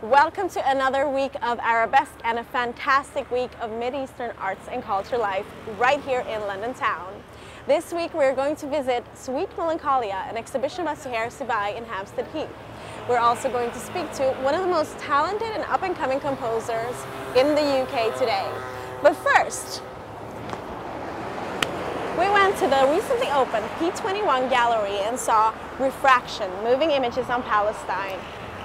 Welcome to another week of Arabesque and a fantastic week of Mid-Eastern arts and culture life right here in London town. This week we're going to visit Sweet Melancholia, an exhibition by Suhair Sibai in Hampstead Heath. We're also going to speak to one of the most talented and up-and-coming composers in the UK today. But first, we went to the recently opened P21 gallery and saw Refraction, moving images on Palestine.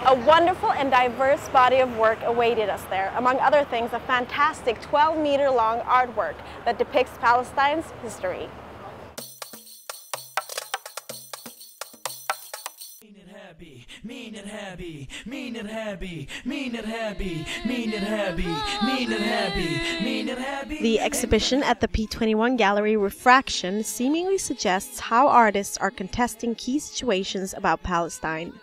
A wonderful and diverse body of work awaited us there. Among other things, a fantastic 12-meter-long artwork that depicts Palestine's history. The exhibition at the P21 gallery, Refraction, seemingly suggests how artists are contesting key situations about Palestine.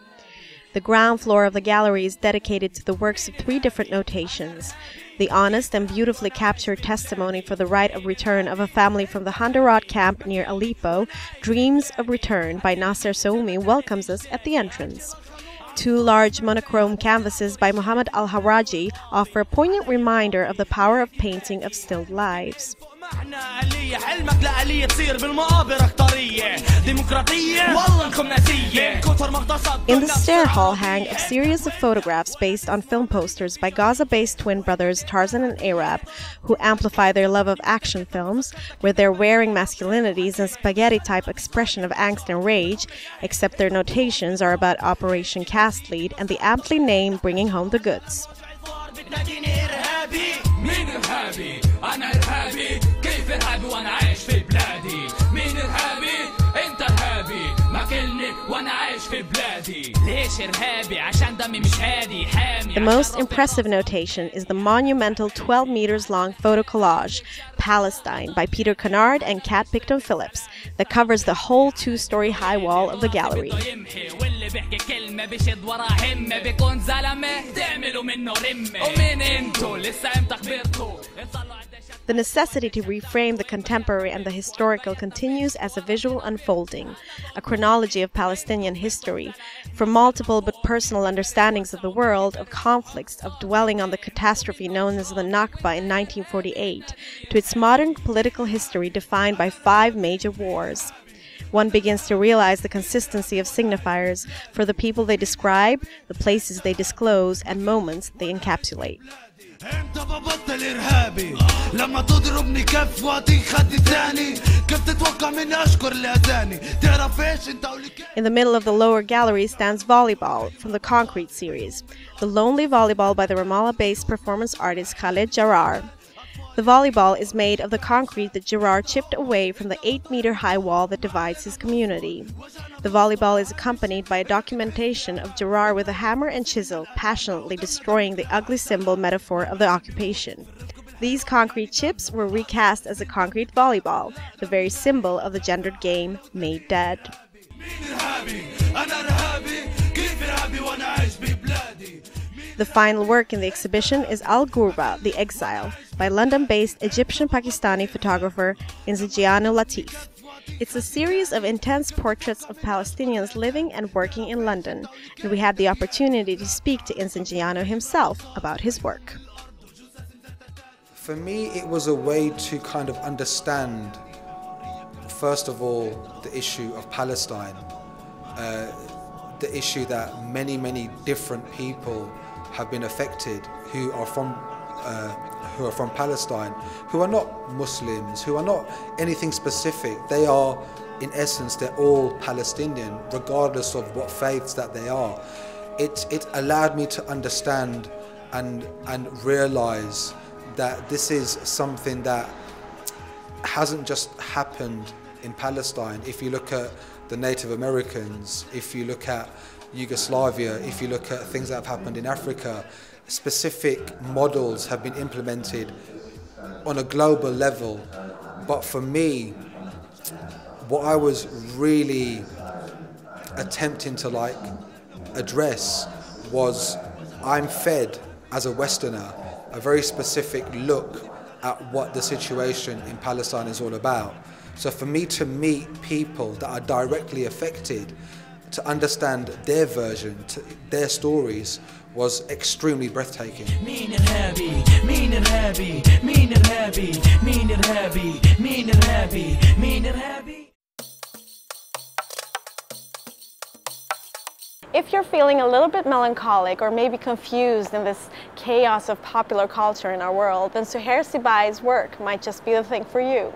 The ground floor of the gallery is dedicated to the works of three different notations. The honest and beautifully captured testimony for the right of return of a family from the Handarat camp near Aleppo, Dreams of Return by Nasser Soumi, welcomes us at the entrance. Two large monochrome canvases by Mohammed Al-Hawraji offer a poignant reminder of the power of painting of stilled lives. In the stair hall hang a series of photographs based on film posters by Gaza-based twin brothers Tarzan and Arab, who amplify their love of action films, with their wearing masculinities and spaghetti-type expression of angst and rage, except their notations are about Operation Cast Lead and the aptly named Bringing Home the Goods. The most impressive notation is the monumental 12 meters long photo collage, Palestine, by Peter Kennard and Kat Picton Phillips, that covers the whole two-story high wall of the gallery. The necessity to reframe the contemporary and the historical continues as a visual unfolding, a chronology of Palestinian history, from multiple but personal understandings of the world, of conflicts, of dwelling on the catastrophe known as the Nakba in 1948, to its modern political history defined by 5 major wars. One begins to realize the consistency of signifiers for the people they describe, the places they disclose, and moments they encapsulate. In the middle of the lower gallery stands Volleyball from the Concrete series, The Lonely Volleyball by the Ramallah-based performance artist Khaled Jarrar. The volleyball is made of the concrete that Jarrar chipped away from the 8-meter high wall that divides his community. The volleyball is accompanied by a documentation of Jarrar with a hammer and chisel, passionately destroying the ugly symbol metaphor of the occupation. These concrete chips were recast as a concrete volleyball, the very symbol of the gendered game made dead. The final work in the exhibition is Al-Ghurba, The Exile, by London-based Egyptian-Pakistani photographer Inzaghiano Latif. It's a series of intense portraits of Palestinians living and working in London, and we had the opportunity to speak to Inzaghiano himself about his work. For me, it was a way to kind of understand, first of all, the issue of Palestine, the issue that many different people have been affected who are from Palestine, who are not Muslims, who are not anything specific. They are, in essence, they're all Palestinian, regardless of what faiths that they are. It allowed me to understand and realize that this is something that hasn't just happened in Palestine. If you look at the Native Americans, if you look at Yugoslavia, if you look at things that have happened in Africa, specific models have been implemented on a global level. But for me, what I was really attempting to address was, I'm fed as a Westerner a very specific look at what the situation in Palestine is all about. So for me to meet people that are directly affected, to understand their version, their stories, was extremely breathtaking. If you're feeling a little bit melancholic or maybe confused in this chaos of popular culture in our world, then Suhair Sibai's work might just be the thing for you.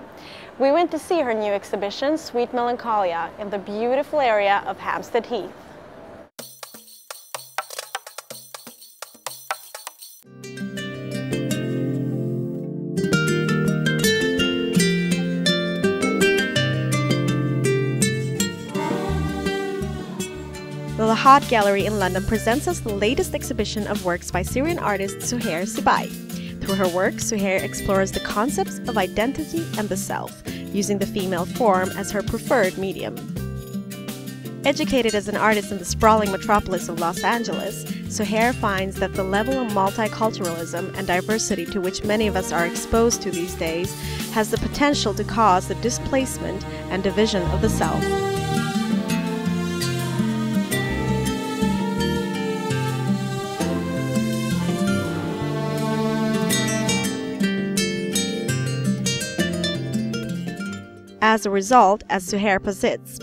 We went to see her new exhibition, Sweet Melancholia, in the beautiful area of Hampstead Heath. The Lahad Gallery in London presents us the latest exhibition of works by Syrian artist Suhair Sibai. Through her work, Suhair explores the concepts of identity and the self, using the female form as her preferred medium. Educated as an artist in the sprawling metropolis of Los Angeles, Suhair finds that the level of multiculturalism and diversity to which many of us are exposed to these days has the potential to cause the displacement and division of the self. As a result, as Suhair posits,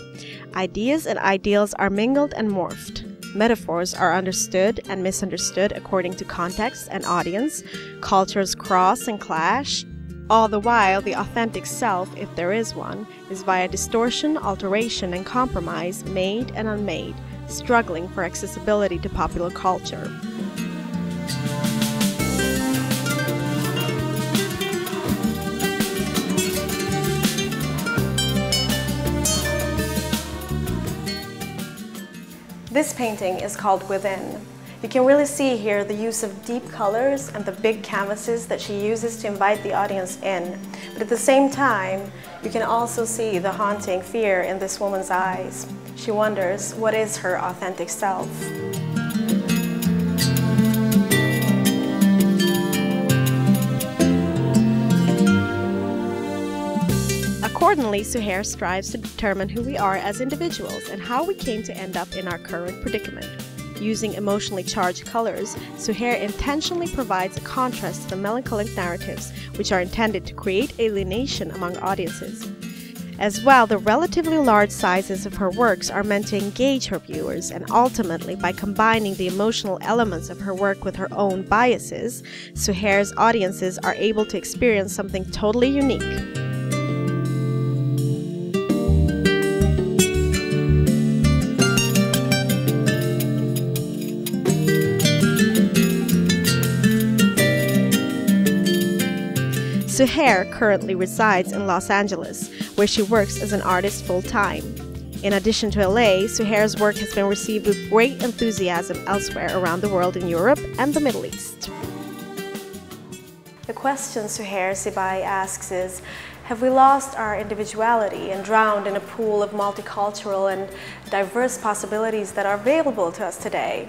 ideas and ideals are mingled and morphed. Metaphors are understood and misunderstood according to context and audience. Cultures cross and clash. All the while, the authentic self, if there is one, is via distortion, alteration, and compromise, made and unmade, struggling for accessibility to popular culture. This painting is called Within. You can really see here the use of deep colors and the big canvases that she uses to invite the audience in. But at the same time, you can also see the haunting fear in this woman's eyes. She wonders, what is her authentic self? Accordingly, Suhair strives to determine who we are as individuals and how we came to end up in our current predicament. Using emotionally charged colors, Suhair intentionally provides a contrast to the melancholic narratives which are intended to create alienation among audiences. As well, the relatively large sizes of her works are meant to engage her viewers, and ultimately, by combining the emotional elements of her work with her own biases, Suhair's audiences are able to experience something totally unique. Suhair currently resides in Los Angeles, where she works as an artist full-time. In addition to LA, Suhair's work has been received with great enthusiasm elsewhere around the world in Europe and the Middle East. The question Suhair Sibai asks is, have we lost our individuality and drowned in a pool of multicultural and diverse possibilities that are available to us today?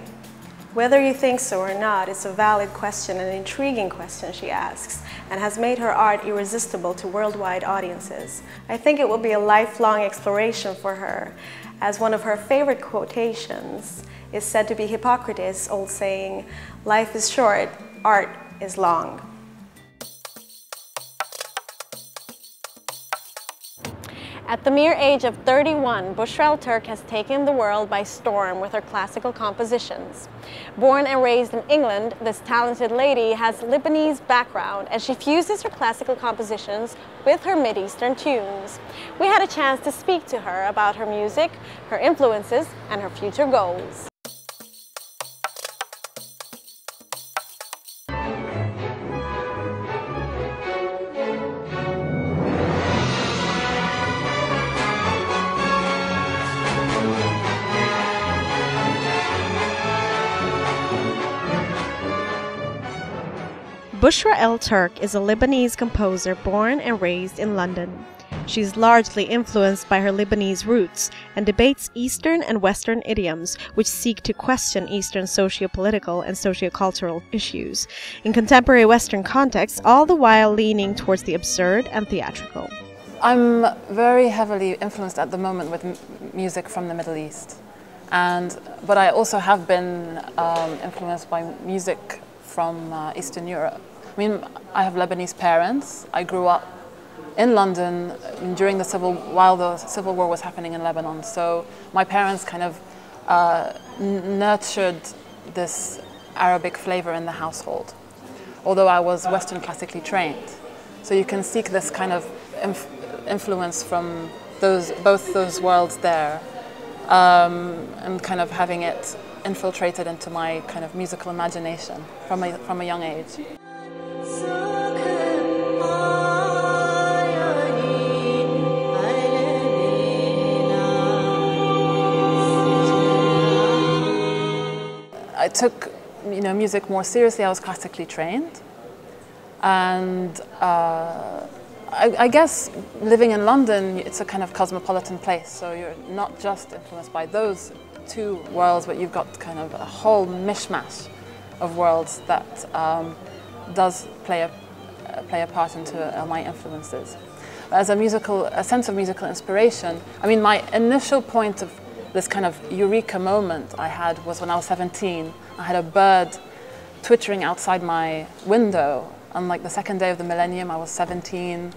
Whether you think so or not, it's a valid question, an intriguing question she asks, and has made her art irresistible to worldwide audiences. I think it will be a lifelong exploration for her, as one of her favorite quotations is said to be Hippocrates' old saying, "Life is short, art is long." At the mere age of 31, Bushra El Turk has taken the world by storm with her classical compositions. Born and raised in England, this talented lady has Lebanese background, and she fuses her classical compositions with her Mid-Eastern tunes. We had a chance to speak to her about her music, her influences, and her future goals. Bushra El Turk is a Lebanese composer born and raised in London. She is largely influenced by her Lebanese roots and debates Eastern and Western idioms which seek to question Eastern socio-political and socio-cultural issues in contemporary Western contexts, all the while leaning towards the absurd and theatrical. I'm very heavily influenced at the moment with music from the Middle East. But I also have been influenced by music from Eastern Europe. I mean, I have Lebanese parents. I grew up in London during while the civil war was happening in Lebanon. So my parents kind of nurtured this Arabic flavor in the household, although I was Western classically trained. So you can seek this kind of influence from both those worlds there, and kind of having it infiltrated into my kind of musical imagination from a young age. I took, music more seriously. I was classically trained, and I guess living in London, it's a kind of cosmopolitan place. So you're not just influenced by those two worlds, but you've got kind of a whole mishmash of worlds that does play a part into my influences. As a sense of musical inspiration, I mean, my initial point of this kind of eureka moment I had was when I was 17. I had a bird twittering outside my window on like the second day of the millennium. I was 17.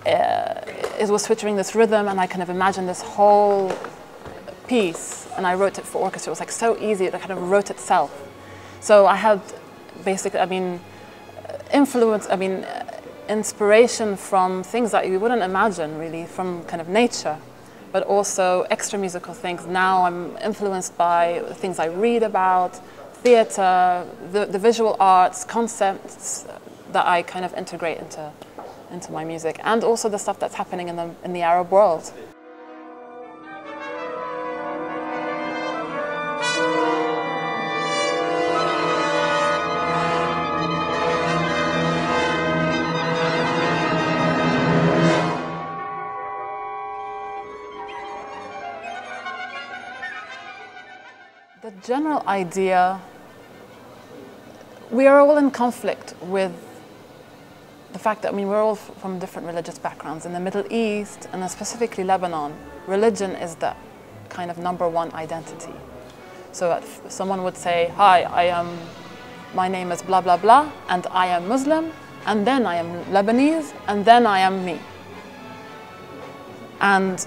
It was twittering this rhythm, and I kind of imagined this whole piece, and I wrote it for orchestra. It was like so easy, it kind of wrote itself. So I had basically, inspiration from things that you wouldn't imagine really, from kind of nature, but also extra musical things. Now I'm influenced by things I read about, theatre, the visual arts, concepts that I kind of integrate into my music, and also the stuff that's happening in the Arab world. The general idea, we are all in conflict with the fact that, we're all from different religious backgrounds. In the Middle East, and specifically Lebanon, religion is the kind of #1 identity. So someone would say, hi, my name is blah, blah, blah, and I am Muslim, and then I am Lebanese, and then I am me. And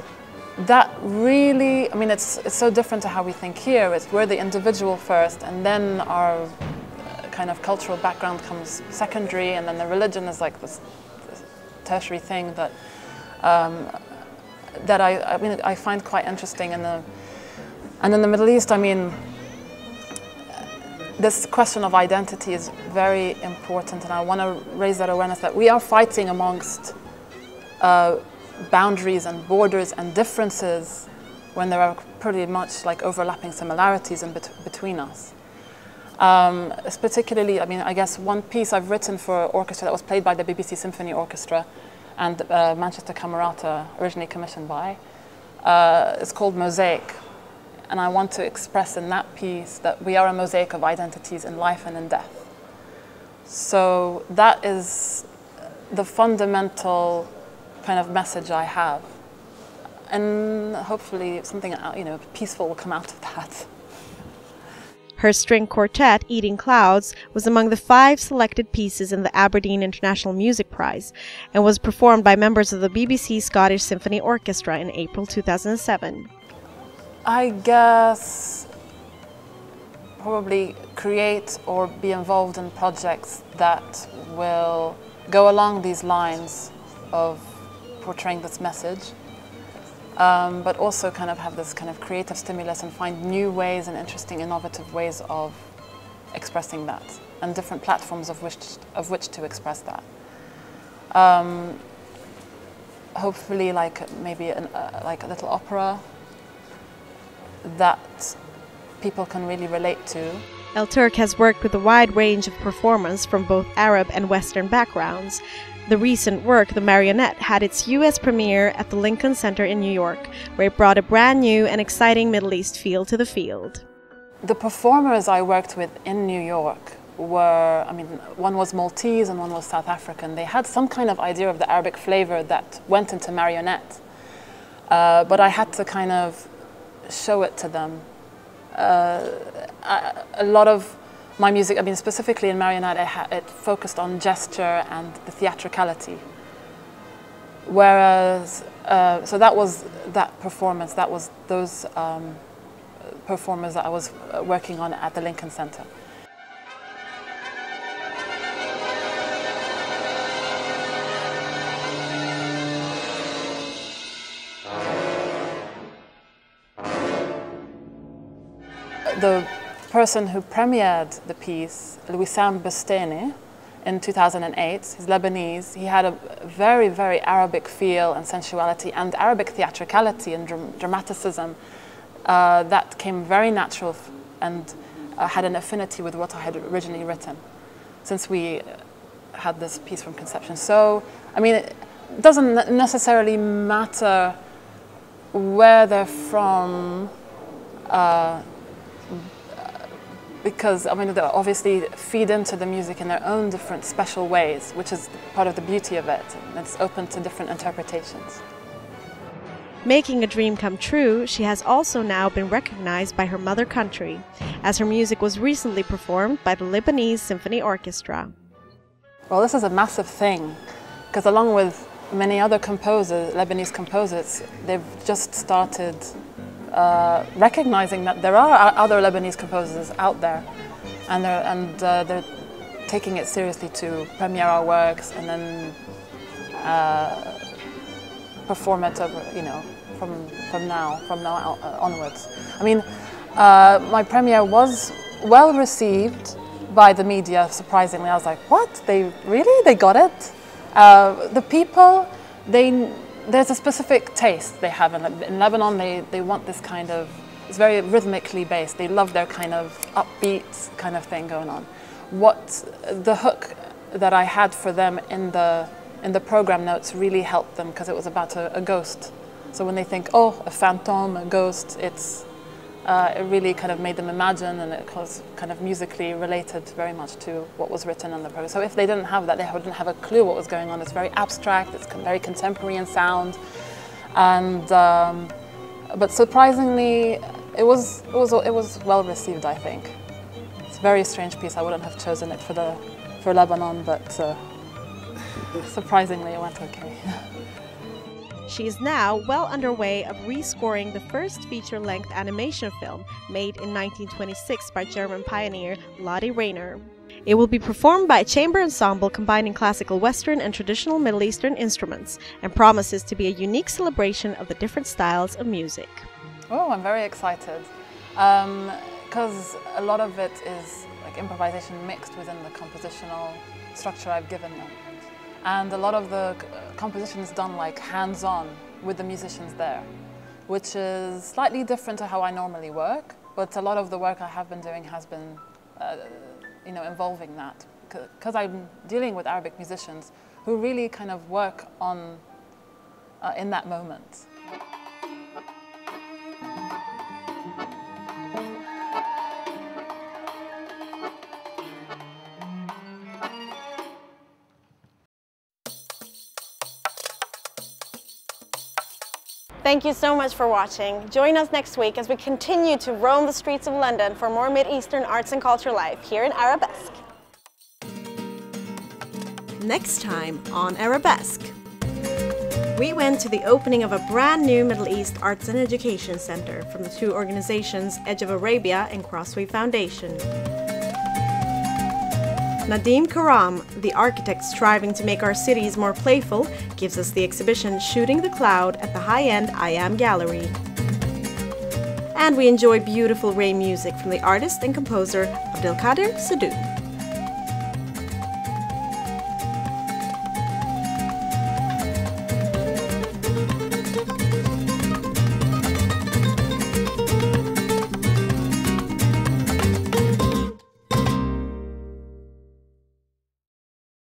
that really, it's so different to how we think here. We're the individual first, and then our kind of cultural background comes secondary, and then the religion is like this tertiary thing that I find quite interesting. And in the Middle East, this question of identity is very important, and I want to raise that awareness that we are fighting amongst boundaries and borders and differences when there are pretty much like overlapping similarities between us. Particularly, I guess one piece I've written for orchestra that was played by the BBC Symphony Orchestra and Manchester Camerata, originally commissioned by, is called Mosaic. And I want to express in that piece that we are a mosaic of identities in life and in death. So that is the fundamental kind of message I have. And hopefully something, peaceful will come out of that. Her string quartet, Eating Clouds, was among the 5 selected pieces in the Aberdeen International Music Prize and was performed by members of the BBC Scottish Symphony Orchestra in April 2007. I guess probably create or be involved in projects that will go along these lines of portraying this message. But also kind of have this kind of creative stimulus and find new ways and interesting, innovative ways of expressing that, and different platforms of which to express that. Hopefully, like maybe like a little opera that people can really relate to. El Turk has worked with a wide range of performers from both Arab and Western backgrounds. The recent work, The Marionette, had its U.S. premiere at the Lincoln Center in New York, where it brought a brand new and exciting Middle East feel to the field. The performers I worked with in New York were, one was Maltese and one was South African. They had some kind of idea of the Arabic flavor that went into Marionette. But I had to kind of show it to them. A lot of my music, I mean, specifically in Marionette, it focused on gesture and the theatricality. Whereas, so that was that performance, that was those performers that I was working on at the Lincoln Center. The person who premiered the piece, Wissam Basteni, in 2008, he's Lebanese. He had a very, very Arabic feel and sensuality and Arabic theatricality and dramaticism that came very natural and had an affinity with what I had originally written since we had this piece from conception. So, I mean, it doesn't necessarily matter where they're from, because, I mean, they obviously feed into the music in their own different special ways, which is part of the beauty of it. It's open to different interpretations. Making a dream come true, she has also now been recognized by her mother country, as her music was recently performed by the Lebanese Symphony Orchestra. Well, this is a massive thing, because along with many other composers, Lebanese composers, they've just started recognizing that there are other Lebanese composers out there, and they're taking it seriously to premiere our works and then perform it over, you know, from now onwards. I mean, my premiere was well received by the media. Surprisingly, I was like, "What? They got it?" The people, there's a specific taste they have in Lebanon. They want this kind of, it's very rhythmically based. They love their kind of upbeat kind of thing going on. What the hook that I had for them in the program notes really helped them, because it was about a ghost. So when they think, oh, a phantom, a ghost, it really kind of made them imagine, and it was kind of musically related very much to what was written in the program. So if they didn't have that, they wouldn't have a clue what was going on. It's very abstract, it's very contemporary in sound, and but surprisingly, it was well received, I think. It's a very strange piece. I wouldn't have chosen it for Lebanon, but surprisingly, it went okay. She is now well underway of rescoring the first feature-length animation film made in 1926 by German pioneer Lottie Rayner. It will be performed by a chamber ensemble combining classical Western and traditional Middle Eastern instruments, and promises to be a unique celebration of the different styles of music. Oh, I'm very excited, because a lot of it is like improvisation mixed within the compositional structure I've given them. And a lot of the composition is done like hands-on with the musicians there, which is slightly different to how I normally work, but a lot of the work I have been doing has been you know, involving that, because I'm dealing with Arabic musicians who really kind of work on in that moment. Thank you so much for watching. Join us next week as we continue to roam the streets of London for more Mid-Eastern arts and culture life here in Arabesque. Next time on Arabesque, we went to the opening of a brand new Middle East Arts and Education Center from the two organizations Edge of Arabia and Crossway Foundation. Nadim Karam, the architect striving to make our cities more playful, gives us the exhibition Shooting the Cloud at the high-end I Am Gallery. And we enjoy beautiful rain music from the artist and composer Abdelkader Sadoun.